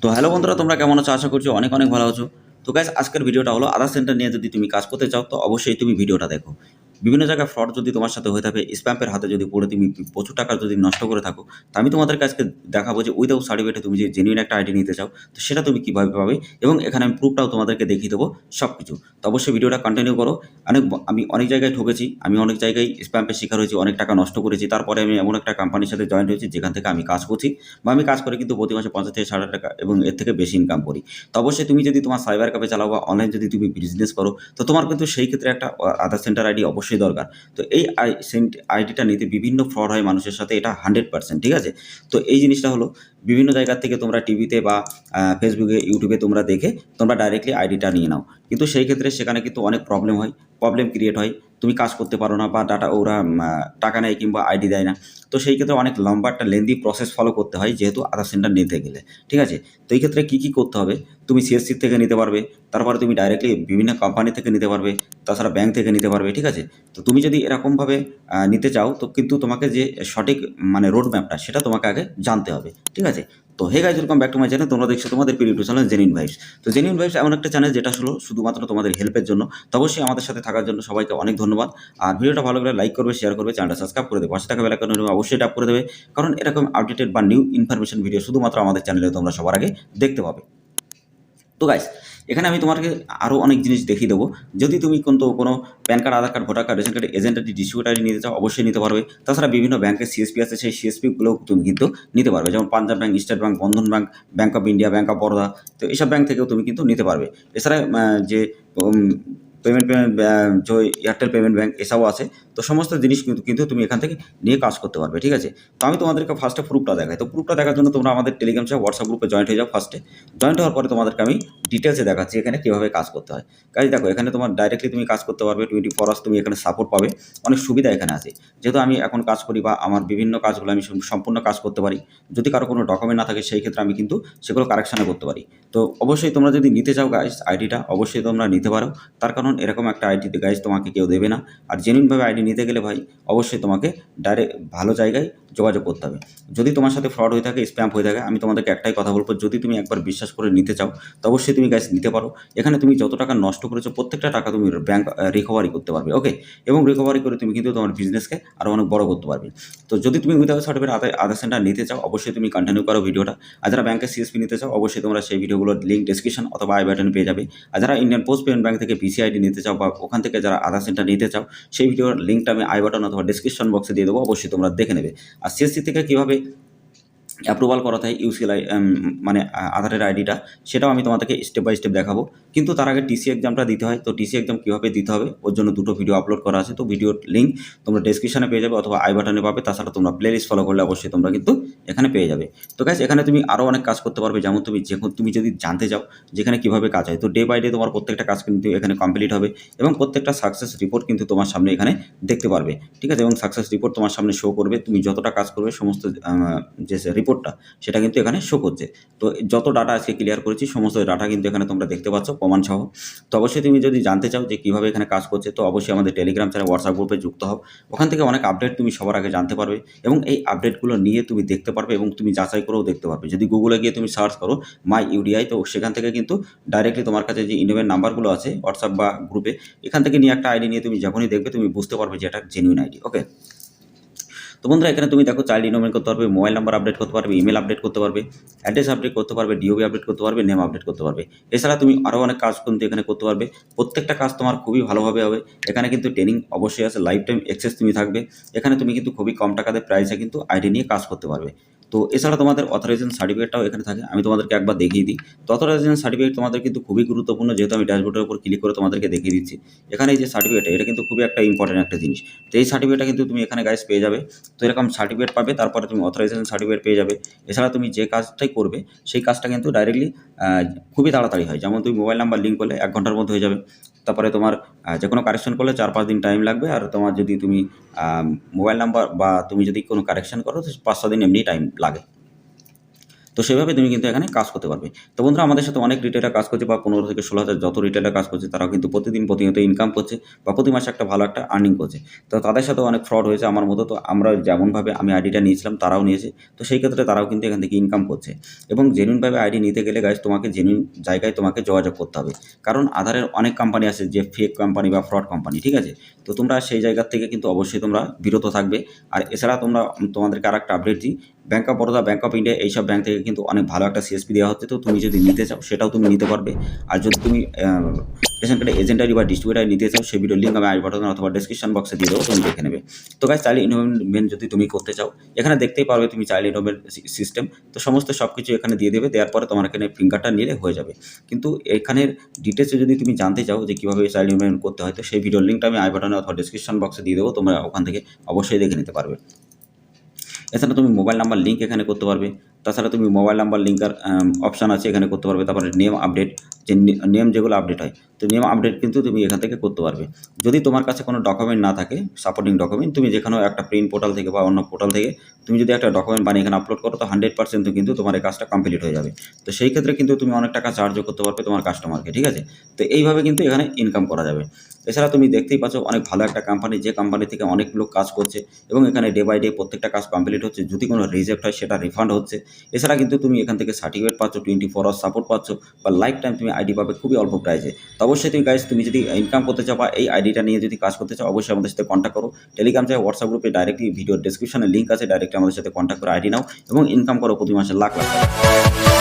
তো হ্যালো বন্ধুরা, তোমরা কেমন আছো? আশা করছি অনেক অনেক ভালো আছো। তো গাইস, আজকের ভিডিওটা হলো আধার সেন্টার নিয়ে। যদি তুমি কাজ করতে চাও তো অবশ্যই তুমি ভিডিওটা দেখো। বিভিন্ন জায়গায় ফ্রড যদি তোমার সাথে হয়ে থাকে, স্প্যামের হাতে যদি পড়ে তুমি প্রচুর টাকা যদি নষ্ট করে থাকো, তো আমি তোমাদেরকে আজকে দেখাবো যে উইদাউট সার্টিফিকেটে তুমি যে জেনুইন একটা আইডি নিতে চাও, তো সেটা তুমি কীভাবে পাবে, এবং এখানে আমি প্রুফটাও তোমাদেরকে দেখিয়ে দেবো সব কিছু। তো অবশ্যই ভিডিওটা কন্টিনিউ করো। আমি অনেক জায়গায় ঠকেছি, আমি অনেক জায়গায় স্প্যামের শিকার হয়েছি, অনেক টাকা নষ্ট করেছি। তারপরে আমি এমন একটা কোম্পানির সাথে জয়েন্ট হয়েছি যেখান থেকে আমি কাজ করছি, বা আমি কাজ করে কিন্তু প্রতি মাসে 50 থেকে 60 টাকা এবং এর থেকে বেশি ইনকাম করি। তো অবশ্যই তুমি যদি তোমার সাইবার ক্যাফে চালাও বা অনলাইন যদি তুমি বিজনেস করো, তো তোমার কিন্তু সেই ক্ষেত্রে একটা আধার সেন্টার আইডি অবশ্যই দরকার। তো এই আইডিটা নিতে বিভিন্ন ফ্রড হয় মানুষের সাথে, এটা 100%, ঠিক আছে? তো এই জিনিসটা হলো বিভিন্ন জায়গা থেকে তোমরা টিভিতে বা ফেসবুকে, ইউটিউবে তোমরা দেখে তোমরা ডাইরেক্টলি আইডিটা নিয়ে নাও। কিন্তু সেই ক্ষেত্রে সেখানে কিন্তু অনেক প্রবলেম ক্রিয়েট হয়। তুমি কাজ করতে পারো না, বা ওরা টাকা নেয় কিংবা আইডি দেয় না। তো সেই ক্ষেত্রে অনেক লম্বা একটা লেন্দি প্রসেস ফলো করতে হয়, যেহেতু আধার সেন্টার নিতে গেলে, ঠিক আছে? তো এই ক্ষেত্রে কী করতে হবে? তুমি সিএসসি থেকে নিতে পারবে, তারপরে তুমি ডাইরেক্টলি বিভিন্ন কোম্পানি থেকে নিতে পারবে, তাছাড়া ব্যাংক থেকে নিতে পারবে, ঠিক আছে? তো তুমি যদি এরকমভাবে নিতে চাও, তো কিন্তু তোমাকে যে সঠিক রোড ম্যাপটা সেটা তোমাকে আগে জানতে হবে, ঠিক আছে? তো hey guys, welcome back to my channel. তোমরা দেখছো তোমাদের প্রিয় ইউটিউব চ্যানেল জেনুইন ভাইবস। তো জেনুইন ভাইবস এমন একটা চ্যানেল যেটা হলো শুধুমাত্র তোমাদের হেল্পের জন্য। তো অবশ্যই আমাদের সাথে থাকার জন্য সবাইকে অনেক ধন্যবাদ। আর ভিডিওটা ভালো করে লাইক করবে, শেয়ার করবে, চ্যানেলটা সাবস্ক্রাইব করে দেবে, পাশে থাকা বেল আইকন অবশ্যই ট্যাপ করে দেবে। কারণ এরকম আপডেটেড বা নিউ ইনফরমেশন ভিডিও শুধুমাত্র আমাদের চ্যানেলে তোমরা সবার আগে দেখতে পাবে। তো গাইস, এখানে আমি তোমাকে আরও অনেক জিনিস দেখিয়ে দেবো। যদি তুমি কোনো PAN card, Aadhaar card, voter card, ration card, agent ID, distributor ID নিতে চাও, অবশ্যই নিতে পারবে। তাছাড়া বিভিন্ন ব্যাংকের সিএসপি আছে, সেই সিএসপিগুলোও তুমি কিন্তু নিতে পারবে। যেমন Punjab bank, state bank, Bandhan bank, bank of India, bank of Baroda. তো এইসব ব্যাংক থেকেও তুমি কিন্তু নিতে পারবে। এছাড়া যে পেমেন্ট যে এয়ারটেল পেমেন্ট ব্যাংক, এসবও আছে। তো সমস্ত জিনিস কিন্তু তুমি এখান থেকে নিয়ে কাজ করতে পারবে, ঠিক আছে? তো আমি তোমাদেরকে ফার্স্টে প্রুফটা দেখাই। তো প্রুফটা দেখার জন্য তোমরা আমাদের টেলিগ্রাম চ্যানেল, হোয়াটসঅ্যাপ গ্রুপে জয়েন্ট হয়ে যাও। জয়েন্ট হওয়ার পরে তোমাদেরকে আমি ডিটেলসে দেখাচ্ছি এখানে কীভাবে কাজ করতে হয়। গাইজ দেখো, এখানে তোমার ডাইরেক্টলি তুমি কাজ করতে পারবে, 24 আওয়ার্স তুমি এখানে সাপোর্ট পাবে। অনেক সুবিধা এখানে আছে। যেহেতু আমি এখন কাজ করি বা আমার বিভিন্ন কাজগুলো আমি সম্পূর্ণ কাজ করতে পারি। যদি কারো কোনো ডকুমেন্ট না থাকে, সেই ক্ষেত্রে আমি কিন্তু সেগুলো কারেকশানে করতে পারি। তো অবশ্যই তোমরা যদি নিতে চাও গাইজ আইডিটা, অবশ্যই তোমরা নিতে পারো। তার কারণ এরকম একটা আইডিতে গাইজ তোমাকে কেউ দেবে না। আর জেনুইনভাবে আইডি নিতে গেলে ভাই, অবশ্যই তোমাকে ডাইরেক্ট ভালো জায়গায় যোগাযোগ করতে হবে। যদি তোমার সাথে ফ্রড হয়ে থাকে, স্প্যাম হয়ে থাকে, আমি তোমাদেরকে একটাই কথা বলবো, যদি তুমি একবার বিশ্বাস করে নিতে চাও, তো অবশ্যই তুমি গাইজ নিতে পারো। এখানে তুমি যত টাকা নষ্ট করেছো প্রত্যেকটা টাকা তুমি ব্যাংক রিকভারি করতে পারবে, ওকে? এবং রিকভারি করে তুমি কিন্তু তোমার বিজনেসকে আরও অনেক বড় করতে পারবে। তো যদি তুমি উইদাউট সার্টিফিকেট আধার সেন্টার নিতে চাও, অবশ্যই তুমি কন্টিনিউ করো ভিডিওটা। আর যারা ব্যাংকের সিএসপি নিতে চাও, অবশ্যই তোমরা সেই ভিডিওগুলোর লিঙ্ক ডেসক্রিপশন অথবা আই বাটনে পেয়ে যাবে। আর যারা ইন্ডিয়ান পোস্ট পেমেন্ট ব্যাংক থেকে পিসিআইডি নিতে চাও, বা ওখান থেকে যারা আধার সেন্টার নিতে চাও, সেই ভিডিওর লিঙ্কটা আমি আই বাটন অথবা ডেসক্রিপশন বক্সে দিয়ে দেবো, অবশ্যই তোমরা দেখে নেবে। আর সিএসসি থেকে কীভাবে অ্যাপ্রুভাল করাতে হয় ইউসিএল আধারের আইডিটা, সেটাও আমি তোমাদেরকে স্টেপ বাই স্টেপ দেখাবো। কিন্তু তার আগে টিসি এক্সামটা দিতে হয়। তো টিসি এক্সাম কীভাবে দিতে হবে, ওর জন্য দুটো ভিডিও আপলোড করা আছে। তো ভিডিওর লিঙ্ক তোমরা ডেসক্রিপশনে পেয়ে যাবে অথবা আই বাটনে পাবে। তাছাড়া তোমরা প্লে লিস্ট ফলো করলে অবশ্যই তোমরা কিন্তু এখানে পেয়ে যাবে। তো গাইস, এখানে তুমি আরও অনেক কাজ করতে পারবে। যেমন তুমি যদি জানতে চাও যেখানে কীভাবে কাজ হয়, তো ডে বাই ডে তোমার প্রত্যেকটা কাজ কিন্তু এখানে কমপ্লিট হবে, এবং প্রত্যেকটা সাকসেস রিপোর্ট কিন্তু তোমার সামনে এখানে দেখতে পারবে, ঠিক আছে? এবং সাকসেস রিপোর্ট তোমার সামনে শো করবে। তুমি যতটা কাজ করবে সমস্ত যে রিপোর্টটা, সেটা কিন্তু এখানে শো করছে। তো যত ডাটা আজকে ক্লিয়ার করেছি, সমস্ত ডাটা কিন্তু এখানে তোমরা দেখতে পাচ্ছ প্রমাণ সহ। তো অবশ্যই তুমি যদি জানতে চাও যে কীভাবে এখানে কাজ করছে, তো অবশ্যই আমাদের টেলিগ্রাম চ্যানেল, হোয়াটসঅ্যাপ গ্রুপে যুক্ত হও। ওখান থেকে অনেক আপডেট তুমি সবার আগে জানতে পারবে, এবং এই আপডেটগুলো নিয়ে তুমি দেখতে পারবে, এবং তুমি যাচাই করেও দেখতে পারবে। যদি গুগলে গিয়ে তুমি সার্চ করো মাই ইউডিআই, তো সেখান থেকে কিন্তু ডাইরেক্টলি তোমার কাছে যে ইনভেন নাম্বারগুলো আছে হোয়াটসঅ্যাপ বা গ্রুপে, এখান থেকে নিয়ে একটা আইডি নিয়ে তুমি যখনই দেখবে, তুমি বুঝতে পারবে যে এটা জেনুইন আইডি, ওকে? তো বন্ধুরা, এখানে তুমি দেখো চাইল্ড ইনোমেন্ট করতে পারবে, মোবাইল নাম্বার আপডেট করতে পারবে, ইমেল আপডেট করতে পারবে, অ্যাড্রেস আপডেট করতে পারবে, ডিওবি আপডেট করতে পারবে, নেম আপডেট করতে পারবে। এছাড়া তুমি আরও অনেক কাজ কিন্তু এখানে করতে পারবে। প্রত্যেকটা কাজ তোমার খুবই ভালোভাবে হবে। এখানে কিন্তু ট্রেনিং অবশ্যই আছে, লাইফ টাইম অ্যাক্সেস তুমি থাকবে। এখানে তুমি কিন্তু খুবই কম টাকাতে প্রাইসে কিন্তু আইডি নিয়ে কাজ করতে পারবে। তো এছাড়া তোমাদের অথরাইজেশন সার্টিফিকেটটাও এখানে থাকে, আমি তোমাদেরকে একবার দেখিয়ে দিই। তো অথরাইজেশন সার্টিফিকেট তোমাদের কিন্তু খুবই গুরুত্বপূর্ণ, যেহেতু আমি ড্যাশবোর্ডের উপর ক্লিক করে তোমাদেরকে দেখিয়ে দিচ্ছি। এখানে এই যে সার্টিফিকেট, এটা কিন্তু খুবই একটা ইম্পর্টেন্ট একটা জিনিস। তো এই সার্টিফিকেটটা কিন্তু তুমি এখানে গাইস পেয়ে যাবে। তো এরকম সার্টিফিকেট পাবে, তারপরে তুমি অথরাইজেশন সার্টিফিকেট পেয়ে যাবে। এছাড়া তুমি যে কাজটাই করবে, সেই কাজটা কিন্তু ডাইরেক্টলি খুবই তাড়াতাড়ি হয়। যেমন তুমি মোবাইল নাম্বার লিঙ্ক করলে 1 ঘন্টার মধ্যে হয়ে যাবে। তারপরে তোমার যে কোনো কারেকশন করলে 4-5 দিন টাইম লাগবে। আর তোমার যদি তুমি মোবাইল নাম্বার বা তুমি যদি কোনো কারেকশন করো, তো 5-6 দিন এমনিই টাইম লাগে। তো তো সেভাবে তুমি কিন্তু এখানে কাজ করতে পারবে। তো বন্ধুরা, আমাদের সাথে অনেক রিটেলার কাজ করছে বা 15 থেকে 16,000 যত রিটেলার কাজ করছে তারাও কিন্তু প্রতিদিন প্রতিনিয়ত ইনকাম করছে বা প্রতি মাসে একটা ভালো একটা আর্নিং করছে। তো তাদের সাথেও অনেক ফ্রড হয়েছে আমার মতো। তো আমরা যেমনভাবে আমি আইডিটা নিয়েছিলাম তারাও নিয়েছে। তো সেই ক্ষেত্রে তারাও কিন্তু এখান থেকে ইনকাম করছে। এবং জেনুইনভাবে আইডি নিতে গেলে গাইস তোমাকে জেনুইন জায়গায় তোমাকে যোগাযোগ করতে হবে। কারণ আধারের অনেক কোম্পানি আছে যে ফেক কোম্পানি বা ফ্রড কোম্পানি, ঠিক আছে? তো তোমরা সেই জায়গা থেকে কিন্তু অবশ্যই তোমরা বিরত থাকবে। আর এছাড়া তোমাদেরকে আরেকটা আপডেট দিই, bank of Baroda, bank of India এইসব ব্যাংক থেকে কিন্তু অনেক ভালো একটা সিএসপি দেওয়া হচ্ছে। তো তুমি যদি নিতে চাও সেটাও তুমি নিতে পারবে। আর যদি তুমি রেশন কার্ডে এজেন্ট আইডি বা ডিস্ট্রিবিউটার নিতে চাও সেই ভিডিওর লিঙ্ক আমি আই বাটনে অথবা ডেসক্রিপশন বক্সে দিয়ে দেবো, তুমি দেখে নেবে। তো গাইস, চাইল্ড ইনভলভমেন্ট যদি তুমি করতে চাও এখানে দেখতেই পারবে তুমি চাইল্ড ইনভলভমেন্ট সিস্টেম। তো সমস্ত সব কিছু এখানে দিয়ে দেবে, দেওয়ার পরে তোমার এখানে ফিঙ্গারটা নিলে হয়ে যাবে। কিন্তু এখানের ডিটেলসে যদি তুমি জানতে চাও যে কীভাবে চাইল্ড ইনভলভমেন্ট করতে হয় তো সেই ভিডিওর লিঙ্কটা আমি আই বাটনে অথবা ডেসক্রিপশন বক্সে দিয়ে দেবো, তোমরা ওখান থেকে অবশ্যই দেখে নিতে পারবে। এছাড়া তুমি মোবাইল নাম্বার লিঙ্ক এখানে করতে পারবে। তাছাড়া তুমি মোবাইল নাম্বার লিঙ্কের অপশান আছে এখানে করতে পারবে। তারপরে নেম আপডেট, যে নেম যেগুলো আপডেট হয় তো নেম আপডেট কিন্তু তুমি এখান থেকে করতে পারবে। যদি তোমার কাছে কোনো ডকুমেন্ট না থাকে, সাপোর্টিং ডকুমেন্ট, তুমি যেখানেও একটা প্রিন্ট পোর্টাল থেকে বা অন্য পোর্টাল থেকে তুমি যদি একটা ডকুমেন্ট বানিয়ে এখানে আপলোড করো তো 100% কিন্তু তোমার এই কাজটা কমপ্লিট হয়ে যাবে। তো সেই ক্ষেত্রে কিন্তু তুমি অনেক টাকা চার্জও করতে পারবে তোমার কাস্টমারকে, ঠিক আছে? তো এইভাবে কিন্তু এখানে ইনকাম করা যাবে। এছাড়া তুমি দেখতেই পাচ্ছ অনেক ভালো একটা কোম্পানি, যে কোম্পানি থেকে অনেক লোক কাজ করছে এবং এখানে ডে বাই ডে প্রত্যেকটা কাজ কমপ্লিট হচ্ছে। যদি কোনো রিজেক্ট হয় সেটা রিফান্ড হচ্ছে। এছাড়া কিন্তু তুমি এখান থেকে সার্টিফিকেট পাচ্ছ, 24 আওয়ার্স সাপোর্ট পাচ্ছ বা লাইফ টাইম তুমি আইডি পাবে খুবই অল্প প্রাইসে। তো অবশ্যই তুমি গাইস, তুমি যদি ইনকাম করতে চাও বা এই আইডিটা নিয়ে যদি কাজ করতে চাও অবশ্যই আমাদের সাথে কন্ট্যাক্ট করো। টেলিগ্রাম চাই, হোয়াটসঅ্যাপ গ্রুপে ডাইরেক্টলি ভিডিওর ডেসক্রিপশনে লিঙ্ক আছে, ডাইরেক্টলি আমাদের সাথে কন্ট্যাক্ট করে আইডি নাও এবং ইনকাম করো প্রতি মাসে লাখ লাখ টাকা।